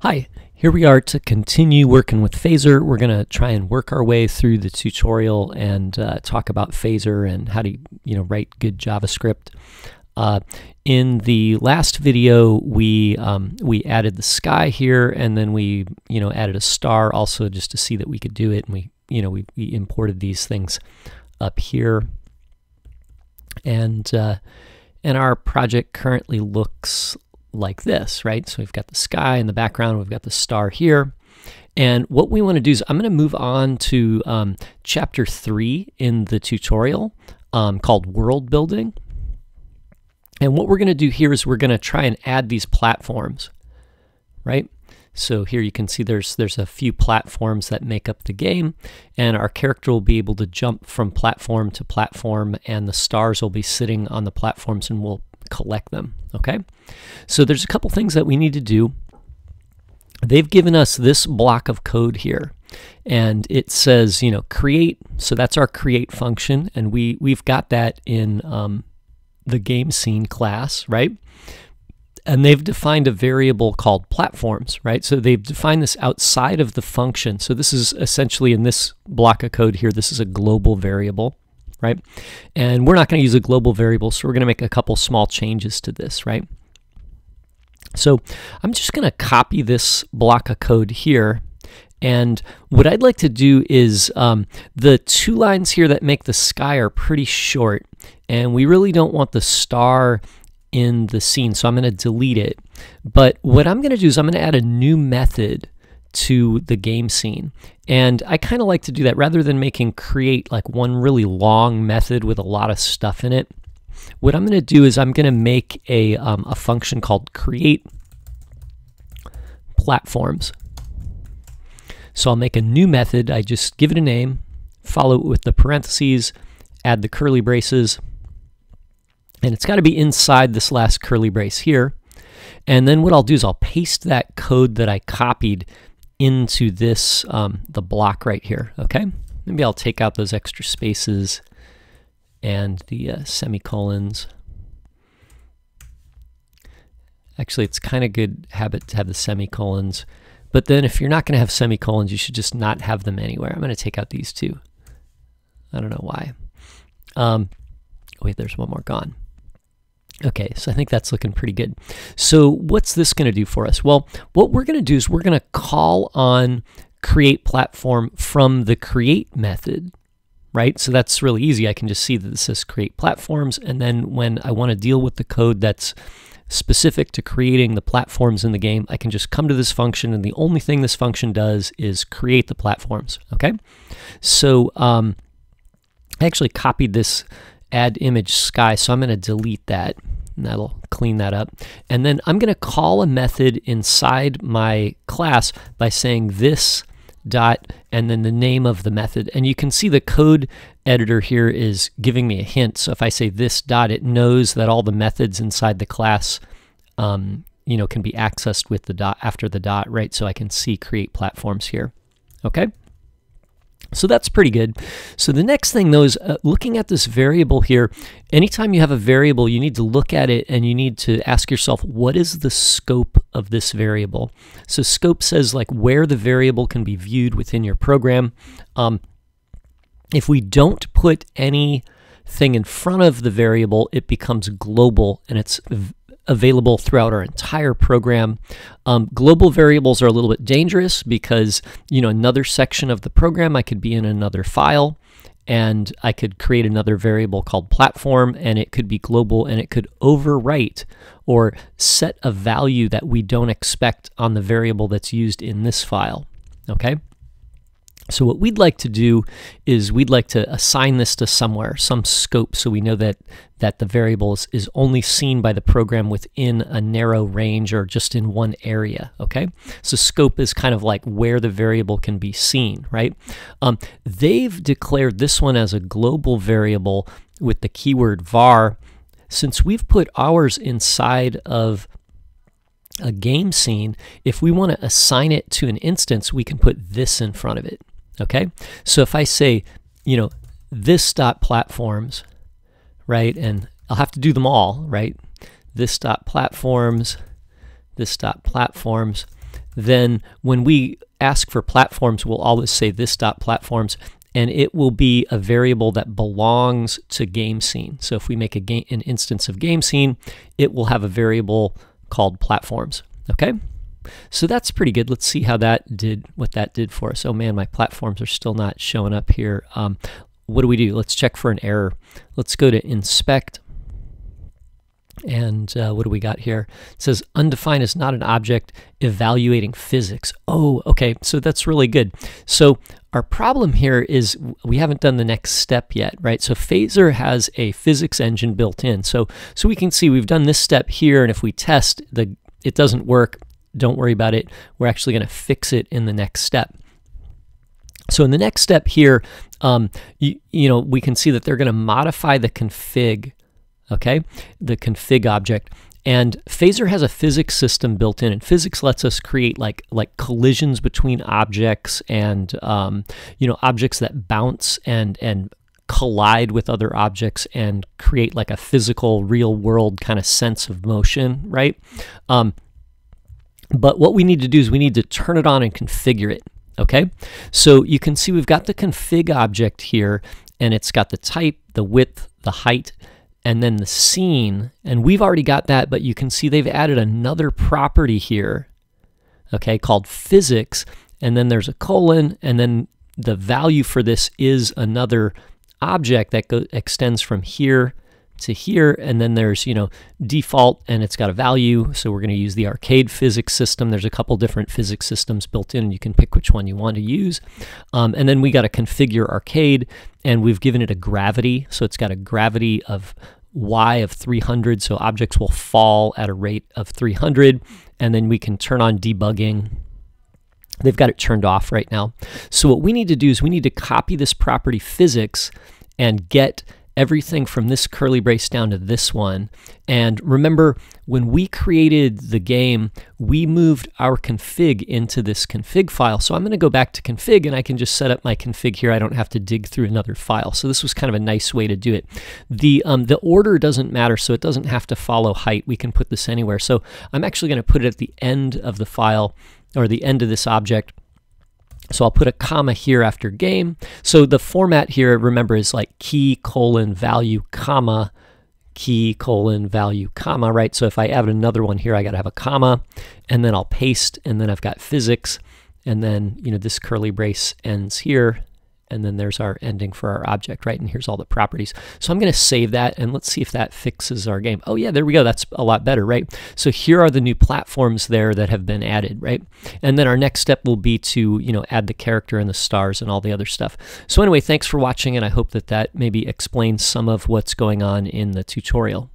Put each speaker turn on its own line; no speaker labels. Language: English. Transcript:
Hi, here we are to continue working with Phaser. We're going to try and work our way through the tutorial and talk about Phaser and how to write good JavaScript. In the last video, we added the sky here, and then we added a star also just to see that we could do it, and we imported these things up here, and our project currently looks like this, right? So we've got the sky in the background, we've got the star here, and what we want to do is I'm going to move on to chapter 3 in the tutorial called world building. And what we're going to do here is we're going to try and add these platforms, right? So here you can see there's a few platforms that make up the game, and our character will be able to jump from platform to platform, and the stars will be sitting on the platforms, and we'll collect them, okay? So there's a couple things that we need to do. They've given us this block of code here, and it says, create. So that's our create function, and we've got that in the game scene class, right? And they've defined a variable called platforms, right? So they've defined this outside of the function. So this is essentially in this block of code here, this is a global variable, right? And we're not going to use a global variable, so we're going to make a couple small changes to this, right? So I'm just going to copy this block of code here. And what I'd like to do is the two lines here that make the sky are pretty short, and we really don't want the star in the scene, so I'm going to delete it. But what I'm going to do is I'm going to add a new method to the game scene, and I kind of like to do that rather than making create like one really long method with a lot of stuff in it. What I'm going to do is I'm going to make a function called create platforms. So I'll make a new method. I just give it a name, follow it with the parentheses, add the curly braces, and it's got to be inside this last curly brace here. And then what I'll do is I'll paste that code that I copied into this, the block right here, okay? Maybe I'll take out those extra spaces and the semicolons. Actually, it's kind of good habit to have the semicolons. But then if you're not going to have semicolons, you should just not have them anywhere. I'm going to take out these two. I don't know why. Wait, there's one more gone. Okay, so I think that's looking pretty good. So what's this going to do for us? Well, what we're going to do is we're going to call on create platform from the create method, right? So that's really easy. I can just see that this says create platforms, and then when I want to deal with the code that's specific to creating the platforms in the game, I can just come to this function, and the only thing this function does is create the platforms, okay? So I actually copied this add image sky, so I'm going to delete that, and that'll clean that up. And then I'm going to call a method inside my class by saying this dot and then the name of the method. And you can see the code editor here is giving me a hint. So if I say this dot, it knows that all the methods inside the class can be accessed with the dot after the dot, right? So I can see create platforms here, okay? So that's pretty good. So the next thing though is looking at this variable here. Anytime you have a variable, you need to look at it and you need to ask yourself, what is the scope of this variable? So scope says like where the variable can be viewed within your program. If we don't put anything in front of the variable, it becomes global and it's available throughout our entire program. Global variables are a little bit dangerous because, another section of the program, I could be in another file and I could create another variable called platform, and it could be global and it could overwrite or set a value that we don't expect on the variable that's used in this file, okay? So what we'd like to do is we'd like to assign this to somewhere, some scope, so we know that the variable is only seen by the program within a narrow range or just in one area, okay? So scope is kind of like where the variable can be seen, right? They've declared this one as a global variable with the keyword var. Since we've put ours inside of a game scene, if we want to assign it to an instance, we can put this in front of it. Okay, so if I say, this dot platforms, right, and I'll have to do them all, right? This dot platforms, then when we ask for platforms, we'll always say this.platforms, and it will be a variable that belongs to game scene. So if we make an instance of game scene, it will have a variable called platforms. Okay, so that's pretty good. Let's see how that did, what that did for us. Oh man, my platforms are still not showing up here. What do? Let's check for an error. Let's go to inspect. And what do we got here? It says undefined is not an object evaluating physics. Oh, okay, so that's really good. So our problem here is we haven't done the next step yet, right? So Phaser has a physics engine built in. So we can see we've done this step here, and if we test, it doesn't work. Don't worry about it. We're actually going to fix it in the next step. So in the next step here, you know, we can see that they're going to modify the config. Okay, the config object, and Phaser has a physics system built in, and physics lets us create like collisions between objects and you know, objects that bounce and collide with other objects and create like a physical, real world kind of sense of motion, right? But what we need to do is we need to turn it on and configure it. Okay, so you can see we've got the config object here, and it's got the type, the width, the height, and then the scene, and we've already got that, but you can see they've added another property here, okay, called physics, and then there's a colon, and then the value for this is another object that extends from here to here, and then there's, you know, default, and it's got a value, so we're going to use the arcade physics system. There's a couple different physics systems built in, and you can pick which one you want to use. And then we got to configure arcade, and we've given it a gravity, so it's got a gravity of y of 300, so objects will fall at a rate of 300, and then we can turn on debugging. They've got it turned off right now. So what we need to do is we need to copy this property physics and get everything from this curly brace down to this one. And remember, when we created the game, we moved our config into this config file. So I'm going to go back to config, and I can just set up my config here. I don't have to dig through another file. So this was kind of a nice way to do it. The order doesn't matter, so it doesn't have to follow height. We can put this anywhere. So I'm actually going to put it at the end of the file, or the end of this object. So I'll put a comma here after game. So the format here, remember, is like key colon value comma key colon value comma, right? So if I add another one here, I got to have a comma, and then I'll paste, and then I've got physics, and then, you know, this curly brace ends here, and then there's our ending for our object, right? And here's all the properties. So I'm going to save that, and let's see if that fixes our game. Oh yeah, there we go. That's a lot better, right? So here are the new platforms there that have been added, right? And then our next step will be to, you know, add the character and the stars and all the other stuff. So anyway, thanks for watching, and I hope that that maybe explains some of what's going on in the tutorial.